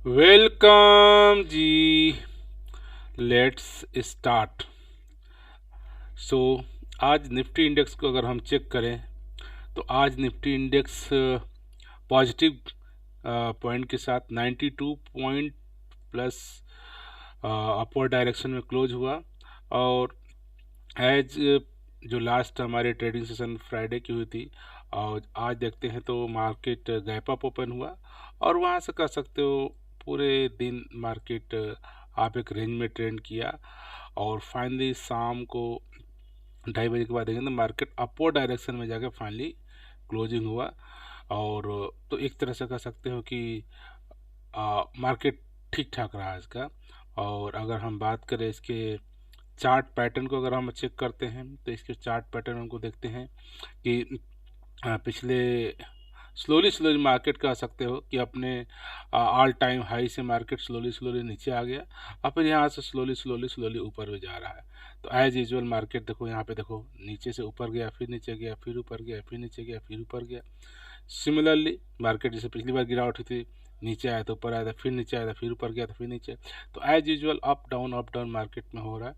Welcome जी। Let's start. So आज Nifty index को अगर हम चेक करें तो आज निफ्टी इंडेक्स पॉजिटिव पॉइंट के साथ 92 पॉइंट प्लस अपवर्ड डायरेक्शन में क्लोज हुआ। और एज जो लास्ट हमारे ट्रेडिंग सेशन फ्राइडे की हुई थी, और आज देखते हैं तो मार्केट गैप अप ओपन हुआ। और वहाँ से कह सकते हो पूरे दिन मार्केट आप एक रेंज में ट्रेंड किया। और फाइनली शाम को 2:30 बजे के बाद देखेंगे तो मार्केट अपवर्ड डायरेक्शन में जाके फाइनली क्लोजिंग हुआ। और तो एक तरह से कह सकते हो कि मार्केट ठीक ठाक रहा इसका। और अगर हम बात करें इसके चार्ट पैटर्न को, अगर हम चेक करते हैं तो इसके चार्ट पैटर्न हमको देखते हैं कि पिछले स्लोली स्लोली मार्केट कह सकते हो कि अपने ऑल टाइम हाई से मार्केट स्लोली स्लोली नीचे आ गया और फिर यहाँ से स्लोली स्लोली स्लोली ऊपर भी जा रहा है। तो एज यूजुअल मार्केट देखो, यहाँ पे देखो नीचे से ऊपर गया, फिर नीचे गया, फिर ऊपर गया, फिर नीचे गया, फिर ऊपर गया। सिमिलरली मार्केट जैसे पिछली बार गिरावट हुई थी, नीचे आया तो ऊपर आया था, फिर नीचे आया था, फिर ऊपर गया था, फिर नीचे। तो as usual up down market में हो रहा है।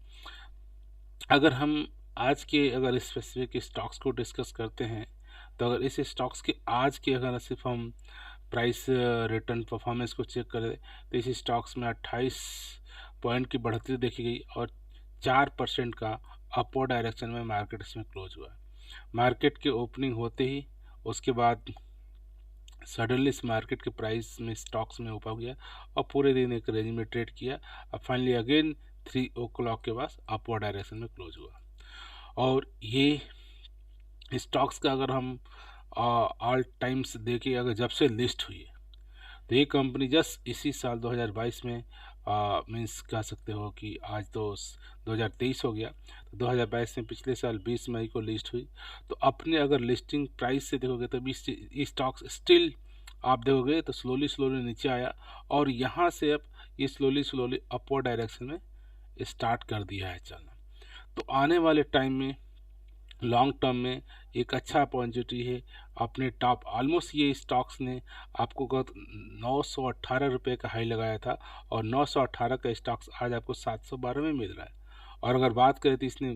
अगर हम आज के अगर स्पेसिफिक स्टॉक्स को डिस्कस करते हैं तो अगर इस स्टॉक्स के आज के अगर सिर्फ हम प्राइस रिटर्न परफॉर्मेंस को चेक करें तो इस स्टॉक्स में 28 पॉइंट की बढ़ोतरी देखी गई और 4% का अपवर्ड डायरेक्शन में मार्केट इसमें क्लोज हुआ। मार्केट के ओपनिंग होते ही उसके बाद सडनली इस मार्केट के प्राइस में स्टॉक्स में ऊपर गया और पूरे दिन एक रेंज में ट्रेड किया। अब फाइनली अगेन 3 o'clock के बाद अपवर्ड डायरेक्शन में क्लोज हुआ। और ये स्टॉक्स का अगर हम ऑल टाइम्स देखें, अगर जब से लिस्ट हुई है तो ये कंपनी जस्ट इसी साल 2022 में मीन्स कह सकते हो कि आज तो 2023 हो गया, तो 2022 में पिछले साल 20 मई को लिस्ट हुई। तो अपने अगर लिस्टिंग प्राइस से देखोगे तो ये स्टॉक्स स्टिल आप देखोगे तो स्लोली स्लोली नीचे आया और यहाँ से अब ये स्लोली स्लोली अपवर्ड डायरेक्शन में स्टार्ट कर दिया है चलना। तो आने वाले टाइम में लॉन्ग टर्म में एक अच्छा अपॉर्चुनिटी है। अपने टॉप ऑलमोस्ट ये स्टॉक्स ने आपको गत 918 रुपये का हाई लगाया था और 918 का स्टॉक्स आज आपको 712 में मिल रहा है। और अगर बात करें तो इसने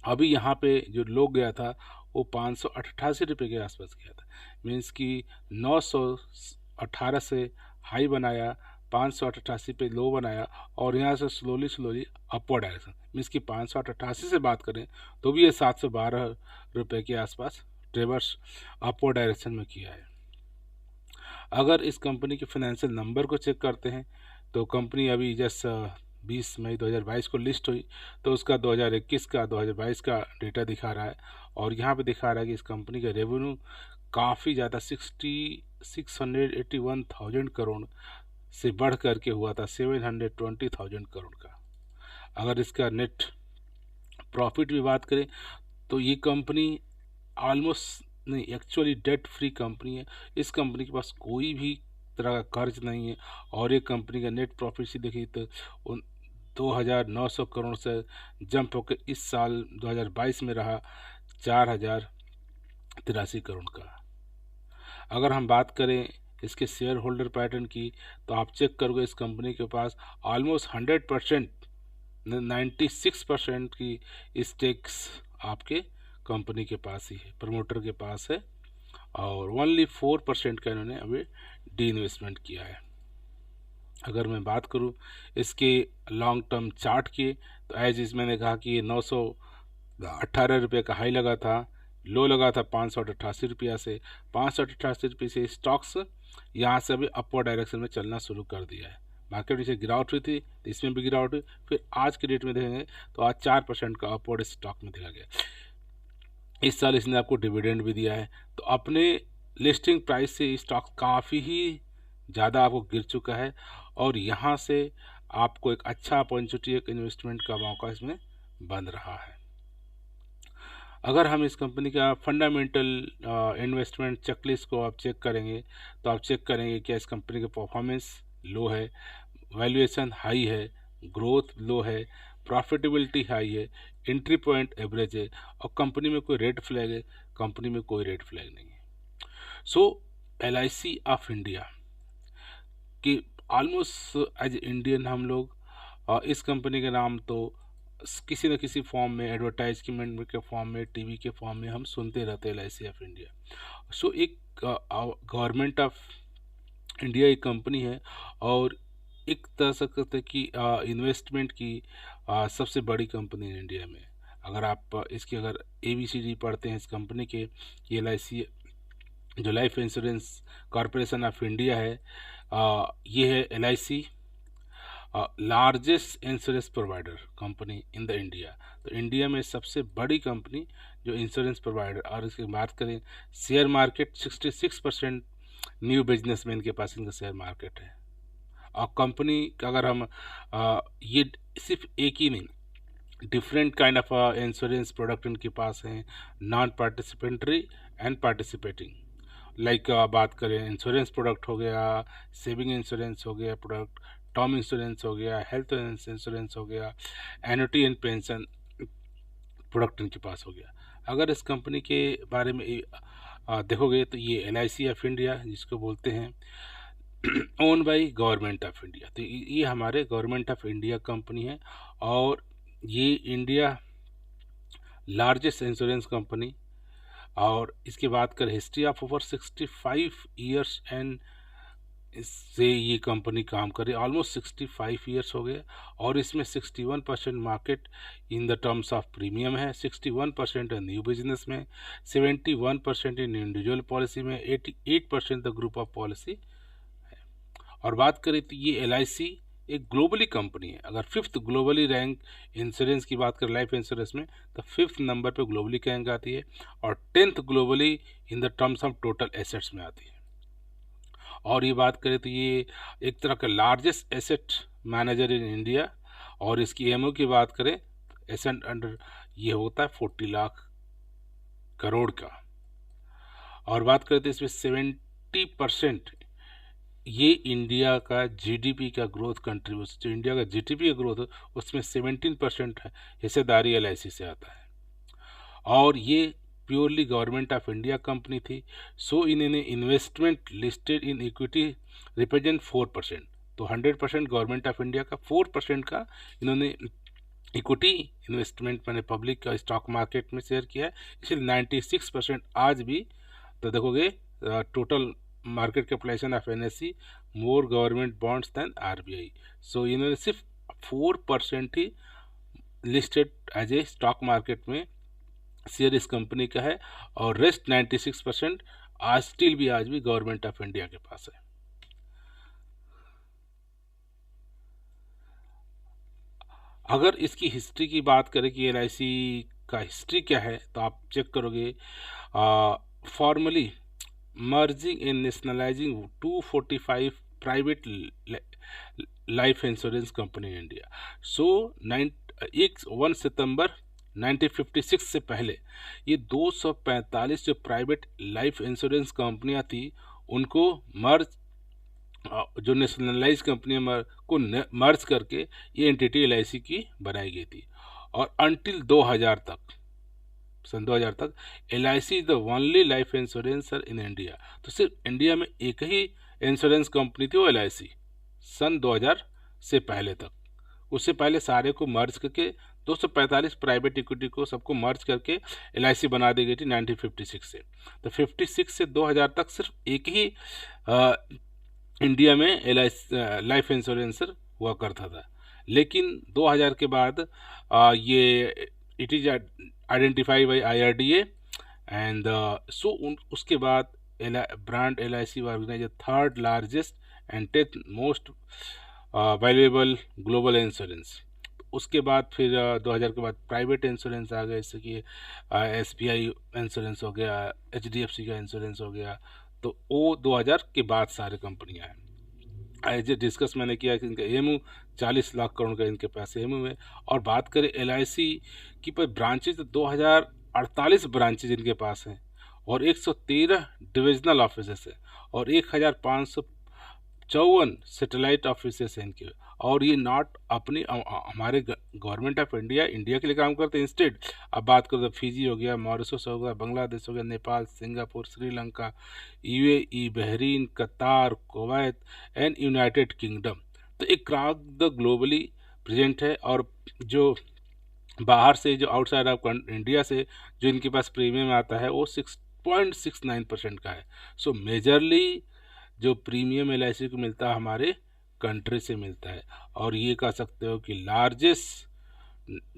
अभी यहाँ पे जो लो गया था वो 588 रुपये के आसपास गया था। मीन्स कि 918 से हाई बनाया, 588 पे लो बनाया और यहाँ से slowly slowly upward direction. Means कि 588 से बात करें तो भी ये 712 रुपये के आसपास ट्रेवर्स अपवर्ड डायरेक्शन में किया है। अगर इस कंपनी के फाइनेंशियल नंबर को चेक करते हैं तो कंपनी अभी जस्ट 20 मई 2022 को लिस्ट हुई, तो उसका 2021 का 2022 का डेटा दिखा रहा है। और यहाँ पे दिखा रहा है कि इस कंपनी का रेवेन्यू काफ़ी ज़्यादा 681 करोड़ से बढ़ करके हुआ था 720,000 करोड़ का। अगर इसका नेट प्रॉफिट भी बात करें तो ये कंपनी ऑलमोस्ट नहीं, एक्चुअली डेट फ्री कंपनी है। इस कंपनी के पास कोई भी तरह का कर्ज नहीं है। और ये कंपनी का नेट प्रॉफिट से देखिए तो 2,900 करोड़ से जंप होकर इस साल 2022 में रहा 4,083 करोड़ का। अगर हम बात करें इसके शेयर होल्डर पैटर्न की तो आप चेक करोगे इस कंपनी के पास ऑलमोस्ट 100%, 96% की स्टेक्स आपके कंपनी के पास ही है, प्रमोटर के पास है। और ओनली 4% का इन्होंने अभी डी इन्वेस्टमेंट किया है। अगर मैं बात करूं इसके लॉन्ग टर्म चार्ट की तो एज इस मैंने कहा कि ये 918 रुपये का हाई लगा था, लो लगा था 588 रुपया से। 588 रुपये से स्टॉक्स यहाँ से अभी अपवर्ड डायरेक्शन में चलना शुरू कर दिया है। मार्केट जैसे गिरावट हुई थी तो इसमें भी गिरावट हुई, फिर आज के डेट में देखेंगे तो आज 4% का अपवर्ड स्टॉक में देखा गया। इस साल इसने आपको डिविडेंड भी दिया है। तो अपने लिस्टिंग प्राइस से स्टॉक काफ़ी ही ज़्यादा आपको गिर चुका है और यहाँ से आपको एक अच्छा अपॉर्चुनिटी, एक इन्वेस्टमेंट का मौका इसमें बन रहा है। अगर हम इस कंपनी का फंडामेंटल इन्वेस्टमेंट चेकलिस्ट को आप चेक करेंगे तो आप चेक करेंगे कि इस कंपनी का परफॉर्मेंस लो है, वैल्यूएशन हाई है, ग्रोथ लो है, प्रॉफिटेबिलिटी हाई है, एंट्री पॉइंट एवरेज है और कंपनी में कोई रेड फ्लैग है, कंपनी में कोई रेड फ्लैग नहीं है। सो LIC ऑफ इंडिया की ऑलमोस्ट एज इंडियन हम लोग इस कंपनी के नाम तो किसी न किसी फॉर्म में, एडवर्टाइजमेंट के फॉर्म में, टीवी के फॉर्म में हम सुनते रहते हैं, LIC ऑफ इंडिया। सो एक गवर्नमेंट ऑफ इंडिया एक कंपनी है, और एक तरह से कहते हैं कि इन्वेस्टमेंट की सबसे बड़ी कंपनी है इंडिया में। अगर आप इसकी अगर ABCD पढ़ते हैं इस कंपनी के, ये LIC जो life insurance corporation of India है, ये है LIC largest insurance provider company in the India. तो इंडिया में सबसे बड़ी कंपनी जो इंश्योरेंस प्रोवाइडर। और इसकी बात करें शेयर मार्केट, 66% न्यू बिजनेसमैन के पास इनका शेयर मार्केट है। और कंपनी का अगर हम ये सिर्फ एक ही नहीं, different kind of insurance product इनके पास हैं, नॉन पार्टिसिपेंट्री एंड पार्टिसिपेटिंग। लाइक बात करें इंश्योरेंस प्रोडक्ट हो गया, सेविंग इंश्योरेंस हो गया प्रोडक्ट, टर्म इंश्योरेंस हो गया, हेल्थ इंश्योरेंस हो गया, एन्युटी एंड पेंशन प्रोडक्ट इनके पास हो गया। अगर इस कंपनी के बारे में देखोगे तो ये LIC ऑफ इंडिया जिसको बोलते हैं own by government of India. तो ये हमारे गवर्नमेंट ऑफ इंडिया कंपनी है, और ये इंडिया लार्जेस्ट इंश्योरेंस कंपनी। और इसके बात करें history of over 65 years, and इससे ये कंपनी काम कर रही है, ऑलमोस्ट 65 ईयर्स हो गए। और इसमें 61% market in the terms of premium है, 61% न्यू बिजनेस में, 71% इन इंडिविजुअल पॉलिसी में, 88% द ग्रुप ऑफ पॉलिसी है। और बात करें तो ये LIC एक ग्लोबली कंपनी है। अगर 5th ग्लोबली रैंक इंश्योरेंस की बात करें लाइफ इंश्योरेंस में, तो 5th नंबर पे ग्लोबली रैंक आती है, और 10th globally in the terms of total assets में आती है। और ये बात करें तो ये एक तरह का largest asset manager in India. और इसकी एमओ की बात करें, एसेट अंडर ये होता है 40 लाख करोड़ का। और बात करें तो इसमें 70% ये इंडिया का GDP का ग्रोथ कंट्रीब्यूशन, जो इंडिया का GDP का ग्रोथ है उसमें 17% हिस्सेदारी LIC से आता है। और ये purely government of India company थी। सो इन्होंने investment listed in equity represent 4%। तो 100% गवर्नमेंट ऑफ इंडिया का, 4% का इन्होंने इक्विटी इन्वेस्टमेंट मैंने पब्लिक का स्टॉक मार्केट में शेयर किया है, इसलिए 96% आज भी। तो देखोगे total market capitalization of NSE more government bonds than RBI। So इन्होंने सिर्फ 4% ही listed as a stock market में शेयर इस कंपनी का है, और रेस्ट 96% आज स्टिल भी आज भी गवर्नमेंट ऑफ इंडिया के पास है। अगर इसकी हिस्ट्री की बात करें कि LIC का हिस्ट्री क्या है, तो आप चेक करोगे formally merging and nationalizing 245 private life insurance company in India. So 1 सितंबर 1956 से पहले ये 245 जो प्राइवेट लाइफ इंश्योरेंस कंपनियां थी उनको मर्ज, जो नेशनलाइज कंपनी को मर्ज करके ये एंटिटी LIC की बनाई गई थी। और अंटिल 2000 तक, सन 2000 तक LIC is the only life insurancer in India. तो सिर्फ इंडिया में एक ही इंश्योरेंस कंपनी थी, वो LIC, सन 2000 से पहले तक। उससे पहले सारे को मर्ज करके 245 प्राइवेट इक्विटी को सबको मर्ज करके LIC बना दी गई थी 1956 से। तो 56 से 2000 तक सिर्फ एक ही इंडिया में LIC लाइफ इंश्योरेंसर हुआ करता था। लेकिन 2000 के बाद ये it is identified by IRDA, and so उसके बाद brand LIC organise 3rd largest and 10th most valuable global insurance. उसके बाद फिर 2000 के बाद प्राइवेट इंश्योरेंस आ गए, जैसे कि SBI इंश्योरेंस हो गया, HDFC का इंश्योरेंस हो गया। तो वो 2000 के बाद सारे कंपनियां हैं। एज ए डिस्कस मैंने किया कि इनका एमओ 40 लाख करोड़ का इनके पास एमओ है। और बात करें LIC की पर ब्रांचेज, तो 2048 ब्रांचेज इनके पास हैं, और 113 डिविजनल ऑफिस है, और 1554 सैटेलाइट ऑफिस हैं इनके। और ये नॉट अपनी हमारे गवर्नमेंट ऑफ इंडिया इंडिया के लिए काम करते हैं। इंस्टेड अब बात करो तो फिजी हो गया, मॉरिशस हो गया, बांग्लादेश हो गया, Nepal, Singapore, Sri Lanka, UAE, Bahrain, कतार, कुवैत एंड यूनाइटेड किंगडम। तो एक क्राउड द ग्लोबली प्रेजेंट है, और जो बाहर से, जो आउटसाइड ऑफ इंडिया से जो इनके पास प्रीमियम आता है वो 6.69% का है। सो मेजरली जो प्रीमियम LIC को मिलता है हमारे कंट्री से मिलता है, और ये कह सकते हो कि largest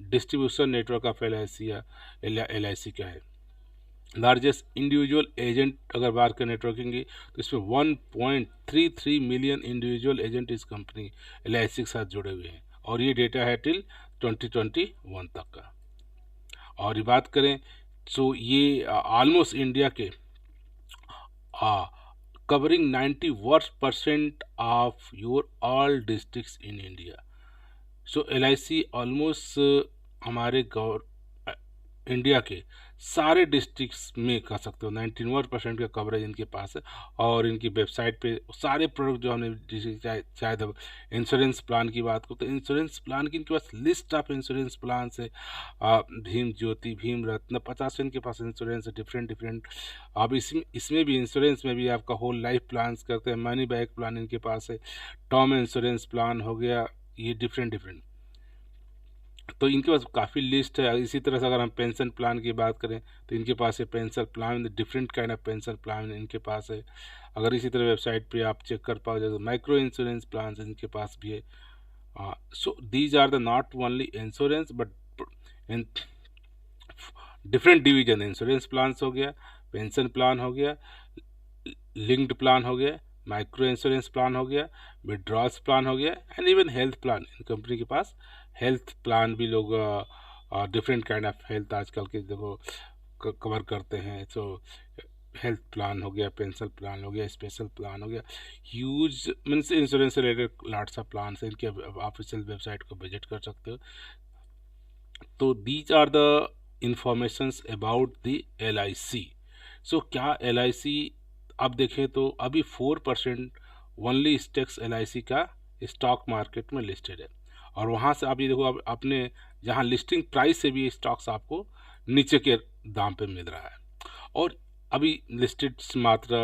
distribution network of LIC का है। लार्जेस्ट इंडिविजुअल एजेंट अगर बात करें नेटवर्किंग की, तो इसमें 1.33 मिलियन इंडिविजुअल एजेंट इस कंपनी LIC के साथ जुड़े हुए हैं, और ये डेटा है टिल 2021 तक का। और ये बात करें तो ये ऑलमोस्ट इंडिया के covering 91% of your all districts in India. So LIC almost हमारे इंडिया के सारे डिस्ट्रिक्ट्स में कह सकते हो 91% का कवरेज इनके पास है। और इनकी वेबसाइट पे सारे प्रोडक्ट जो हमने शायद अब इंश्योरेंस प्लान की बात करो तो इंश्योरेंस प्लान की इनके पास लिस्ट ऑफ इंश्योरेंस प्लान है। भीम ज्योति, भीम रत्न, 50 इनके पास इंश्योरेंस है डिफरेंट। अब इसमें भी इंश्योरेंस में भी आपका होल लाइफ प्लान करते हैं, मनी बैक प्लान इनके पास है, टर्म इंश्योरेंस प्लान हो गया, ये डिफरेंट। तो इनके पास काफ़ी लिस्ट है। इसी तरह से अगर हम पेंशन प्लान की बात करें तो इनके पास है pension plan, different kind of pension plan इनके पास है। अगर इसी तरह वेबसाइट पे आप चेक कर पाओ जैसे माइक्रो इंश्योरेंस प्लान इनके पास भी है। So these are the not only insurance but in different division. Insurance plan हो गया, पेंशन प्लान हो गया, लिंक्ड प्लान हो गया, माइक्रो इंश्योरेंस प्लान हो गया, विड्रॉल्स प्लान हो गया, and even health plan. In company के पास हेल्थ प्लान भी लोग डिफरेंट काइंड ऑफ हेल्थ आजकल के देखो कवर करते हैं। सो हेल्थ प्लान हो गया, पेंशन प्लान हो गया, स्पेशल प्लान हो गया, ह्यूज मीन्स इंश्योरेंस से रिलेटेड लॉट्स ऑफ प्लान है। इनके ऑफिशियल वेबसाइट को विजिट कर सकते हो। तो these are the informations about the LIC। So क्या LIC अब देखें तो अभी 4% ओनली स्टेक्स LIC का स्टॉक मार्केट में लिस्टेड है, और वहाँ से आप ये देखो अब अपने जहाँ लिस्टिंग प्राइस से भी स्टॉक्स आपको नीचे के दाम पे मिल रहा है। और अभी लिस्टेड मात्र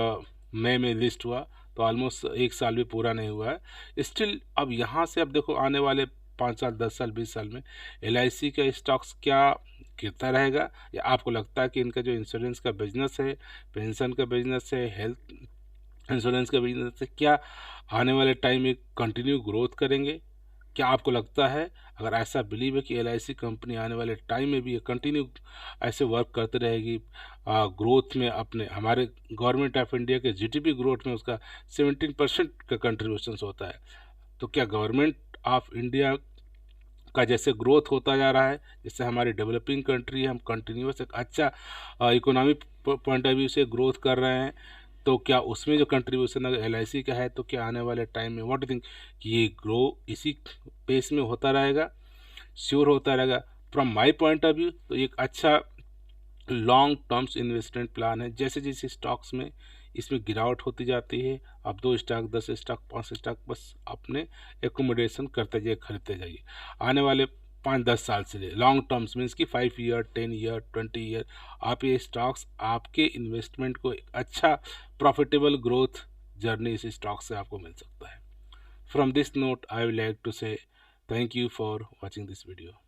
मई में लिस्ट हुआ, तो ऑलमोस्ट 1 साल भी पूरा नहीं हुआ है स्टिल। अब यहाँ से अब देखो आने वाले 5 साल, 10 साल, 20 साल में LIC का स्टॉक्स क्या गिरता रहेगा, या आपको लगता है कि इनका जो इंश्योरेंस का बिजनेस है, पेंशन का बिजनेस है, हेल्थ इंश्योरेंस का बिजनेस है, क्या आने वाले टाइम में कंटिन्यू ग्रोथ करेंगे? क्या आपको लगता है, अगर ऐसा बिलीव है कि LIC कंपनी आने वाले टाइम में भी कंटिन्यू ऐसे वर्क करती रहेगी, ग्रोथ में अपने हमारे गवर्नमेंट ऑफ इंडिया के GDP ग्रोथ में उसका 17% का कंट्रीब्यूशन होता है, तो क्या गवर्नमेंट ऑफ इंडिया का जैसे ग्रोथ होता जा रहा है, जैसे हमारी डेवलपिंग कंट्री है, हम कंटिन्यूस एक अच्छा इकोनॉमिक पॉइंट ऑफ व्यू से ग्रोथ कर रहे हैं, तो क्या उसमें जो कंट्रीब्यूशन अगर LIC का है तो क्या आने वाले टाइम में व्हाट डू थिंक कि ये ग्रो इसी पेस में होता रहेगा? श्योर होता रहेगा। From my point of view तो एक अच्छा लॉन्ग टर्म्स इन्वेस्टमेंट प्लान है। जैसे जैसे स्टॉक्स में इसमें गिरावट होती जाती है, आप 2 स्टॉक, 10 स्टॉक, 5 स्टॉक बस अपने एकोमोडेशन करते जाइए, खरीदते जाइए। आने वाले 5-10 साल से लिए लॉन्ग टर्म्स मीन्स कि 5 ईयर, 10 ईयर, 20 ईयर आप ये स्टॉक्स आपके इन्वेस्टमेंट को एक अच्छा प्रॉफिटेबल ग्रोथ जर्नी इस स्टॉक से आपको मिल सकता है। From this note I would like to say thank you for watching this video.